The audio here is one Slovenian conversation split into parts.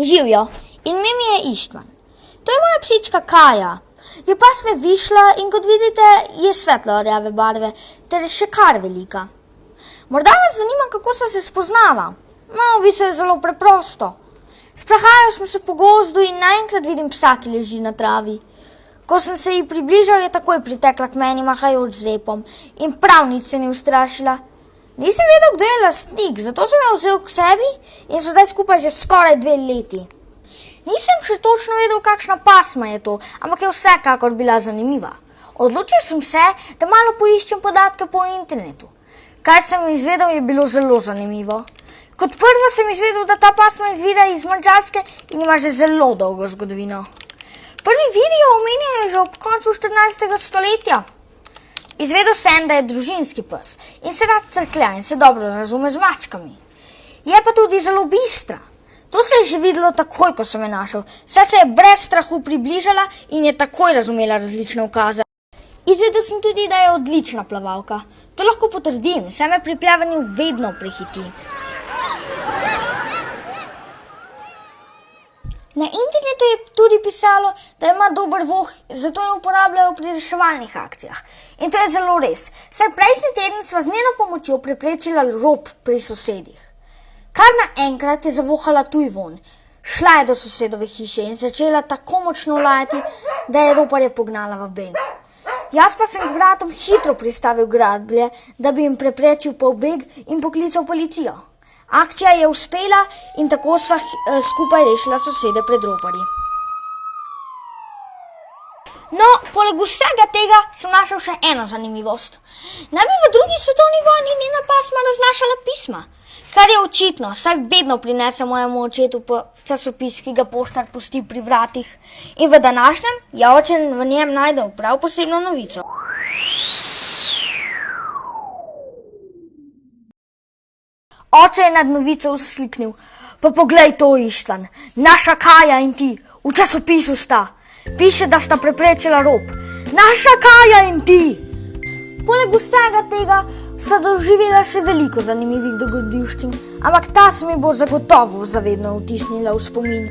Živijo, ime mi je Ištvan. To je moja psička Kaja. Je pas me višla in kot vidite je svetlo rjave barve ter še kar velika. Morda vas zanima, kako sva se spoznala. No, v bistvu je zelo preprosto. Sprehajali smo se po gozdu in naenkrat vidim psa, ki leži na travi. Ko sem se ji približal, je takoj pritekla k meni, mahajoč z repom in prav nič se ni ustrašila. Nisem vedel, kdo je lastnik, zato sem jo vzel k sebi in so zdaj skupaj že skoraj 2 leti. Nisem še točno vedel, kakšna pasma je to, ampak je vsekakor bila zanimiva. Odločil sem se, da malo poiščem podatke po internetu. Kaj sem izvedel, je bilo zelo zanimivo. Kot prvo sem izvedel, da ta pasma izvira iz Madžarske in ima že zelo dolgo zgodovino. Prvi viri jo omenjajo že ob koncu 14. stoletja. Izvedel sem, da je družinski pes in se rad crklja in se dobro razume z mačkami. Je pa tudi zelo bistra. To se je že videlo takoj, ko sem je našel, saj se je brez strahu približala in je takoj razumela različne ukaze. Izvedel sem tudi, da je odlična plavalka. To lahko potrdim, saj me pri plavanju vedno prehiti. Na internetu je tudi pisalo, da ima dober voh, zato jo uporabljajo pri reševalnih akcijah. In to je zelo res, saj prejšnji teden sva z njeno pomočjo preprečila rop pri sosedih. Kar naenkrat je zavohala tuj vonj. Šla je do sosedove hiše in začela tako močno lajati, da je roparje pognala v beg. Jaz pa sem k vratom hitro pristavil grablje, da bi jim preprečil pobeg in poklical policijo. Akcija je uspela in tako sva skupaj rešila sosede pred roparji. No, poleg vsega tega sem našel še eno zanimivost. Naj bi v 2. svetovni vojni njena pasma raznašala pisma, kar je očitno, saj vedno prinese mojemu očetu časopis, ki ga poštar pusti pri vratih. In v današnjem je oče v njem najdel prav posebno novico. Oče je nad novico vzkliknil: "Pa poglej to, Ištvan, naša Kaja in ti, v časopisu sta. Piše, da sta preprečila rop. Naša Kaja in ti!" Poleg vsega tega sva doživela še veliko zanimivih dogodivščin, ampak ta se mi bo zagotovo zavedno vtisnila v spomin.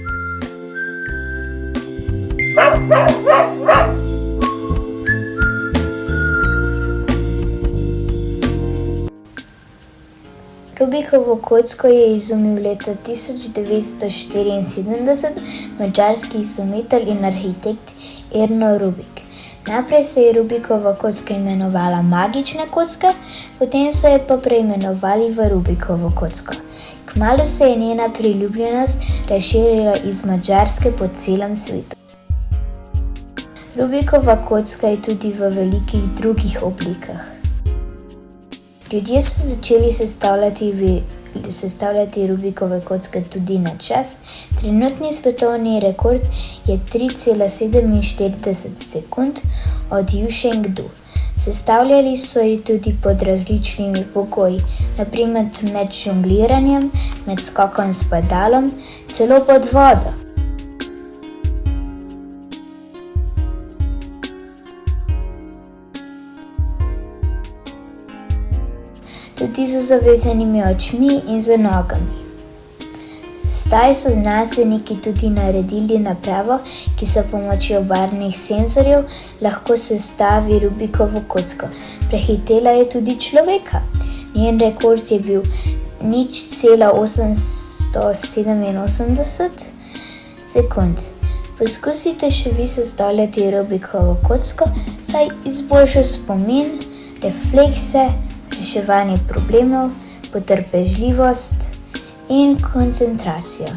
Rubikovo kocko je izumil leta 1974 madžarski izumitelj in arhitekt Erno Rubik. Najprej se je Rubikova kocka imenovala magična kocka, potem so jo pa preimenovali v Rubikovo kocko. Kmalu se je njena priljubljenost razširila iz Madžarske po celem svetu. Rubikova kocka je tudi v velikih drugih oblikah. Ljudje so začeli sestavljati Rubikove kocke tudi na čas. Trenutni svetovni rekord je 3,47 sekund od Jušeng-Du. Sestavljali so jih tudi pod različnimi pogoji, na primer med žongliranjem, med skokom s padalom, celo pod vodo. Tudi z zavezanimi očmi in z nogami. Zdaj so znanstveniki tudi naredili napravo, ki s pomočjo barvnih senzorjev lahko sestavi Rubikovo kocko. Prehitela je tudi človeka. Njen rekord je bil 0,887 sekund. Poskusite še vi sestavljati Rubikovo kocko, saj izboljša spomin, reflekse, reševanje problemov, potrpežljivost in koncentracijo.